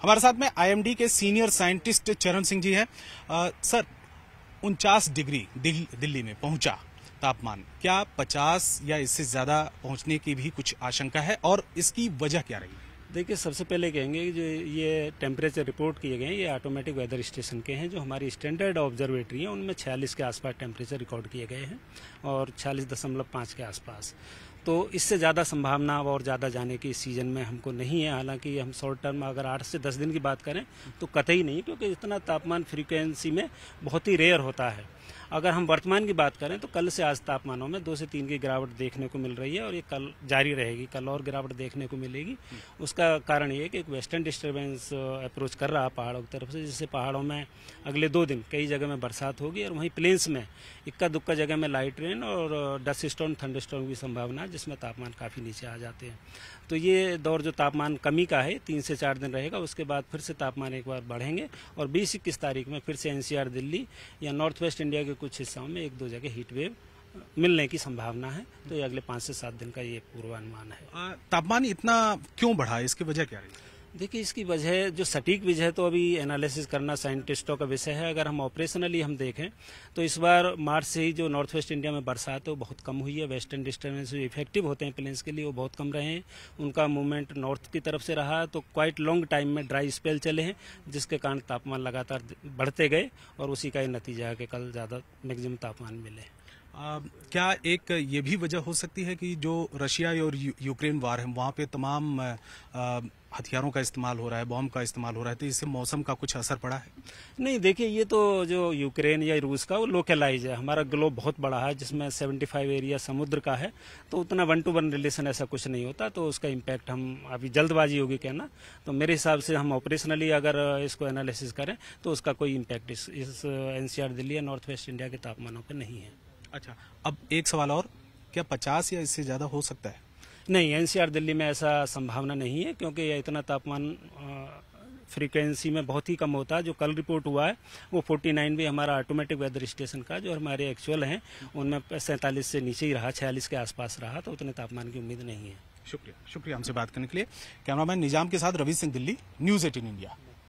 हमारे साथ में आईएमडी के सीनियर साइंटिस्ट चरण सिंह जी हैं। सर, 49 डिग्री दिल्ली में पहुंचा तापमान, क्या 50 या इससे ज्यादा पहुंचने की भी कुछ आशंका है और इसकी वजह क्या रही? देखिए, सबसे पहले कहेंगे कि जो ये टेम्परेचर रिपोर्ट किए गए हैं ये ऑटोमेटिक वेदर स्टेशन के हैं। जो हमारी स्टैंडर्ड ऑब्जर्वेटरी है उनमें 46 के आसपास टेम्परेचर रिकॉर्ड किए गए हैं और 46.5 के आसपास। तो इससे ज़्यादा संभावना और ज़्यादा जाने की इस सीज़न में हमको नहीं है। हालांकि हम शॉर्ट टर्म अगर 8 से 10 दिन की बात करें तो कतई नहीं, क्योंकि इतना तापमान फ्रीक्वेंसी में बहुत ही रेयर होता है। अगर हम वर्तमान की बात करें तो कल से आज तापमानों में 2 से 3 की गिरावट देखने को मिल रही है और ये कल जारी रहेगी, कल और गिरावट देखने को मिलेगी। उसका कारण ये है कि एक वेस्टर्न डिस्टर्बेंस अप्रोच कर रहा है पहाड़ों की तरफ से, जिससे पहाड़ों में अगले 2 दिन कई जगह में बरसात होगी और वहीं प्लेन्स में इक्का दुक्का जगह में लाइट रेन और डस्ट स्टॉर्म, थंडर स्टॉर्म की संभावना है, जिसमें तापमान काफ़ी नीचे आ जाते हैं। तो ये दौर जो तापमान कमी का है 3 से 4 दिन रहेगा, उसके बाद फिर से तापमान एक बार बढ़ेंगे और 20-21 तारीख में फिर से एनसीआर दिल्ली या नॉर्थ वेस्ट इंडिया के कुछ हिस्सों में 1-2 जगह हीट वेव मिलने की संभावना है। तो ये अगले 5 से 7 दिन का ये पूर्वानुमान है। तापमान इतना क्यों बढ़ा, इसकी वजह क्या रही? देखिए, इसकी वजह जो सटीक वजह तो अभी एनालिसिस करना साइंटिस्टों का विषय है। अगर हम ऑपरेशनली हम देखें तो इस बार मार्च से ही जो नॉर्थ वेस्ट इंडिया में बरसात है वो बहुत कम हुई है। वेस्टर्न डिस्टर्बेंस जो इफेक्टिव होते हैं प्लेन्स के लिए वो बहुत कम रहे हैं। उनका मूवमेंट नॉर्थ की तरफ से रहा तो क्वाइट लॉन्ग टाइम में ड्राई स्पेल चले हैं, जिसके कारण तापमान लगातार बढ़ते गए और उसी का ही नतीजा है कि कल ज़्यादा मैक्सिमम तापमान मिले। क्या एक ये भी वजह हो सकती है कि जो रशिया और यूक्रेन वार है वहाँ पे तमाम हथियारों का इस्तेमाल हो रहा है, बॉम्ब का इस्तेमाल हो रहा है, तो इससे मौसम का कुछ असर पड़ा है? नहीं, देखिए, ये तो जो यूक्रेन या रूस का वो लोकलाइज है। हमारा ग्लोब बहुत बड़ा है जिसमें 75 एरिया समुद्र का है, तो उतना 1-to-1 रिलेशन ऐसा कुछ नहीं होता। तो उसका इम्पैक्ट हम अभी जल्दबाजी होगी कहना, तो मेरे हिसाब से हम ऑपरेशनली अगर इसको एनालिसिस करें तो उसका कोई इम्पैक्ट इस एनसीआर दिल्ली या नॉर्थ वेस्ट इंडिया के तापमानों पर नहीं है। अच्छा, अब एक सवाल और, क्या 50 या इससे ज्यादा हो सकता है? नहीं, एनसीआर दिल्ली में ऐसा संभावना नहीं है, क्योंकि यह इतना तापमान फ्रीक्वेंसी में बहुत ही कम होता है। जो कल रिपोर्ट हुआ है वो 49 भी हमारा ऑटोमेटिक वेदर स्टेशन का, जो हमारे एक्चुअल हैं उनमें 47 से नीचे ही रहा, 46 के आसपास रहा, तो उतने तापमान की उम्मीद नहीं है। शुक्रिया हमसे बात करने के लिए। कैमरामैन निजाम के साथ रवि सिंह, दिल्ली, न्यूज़ 18 इंडिया।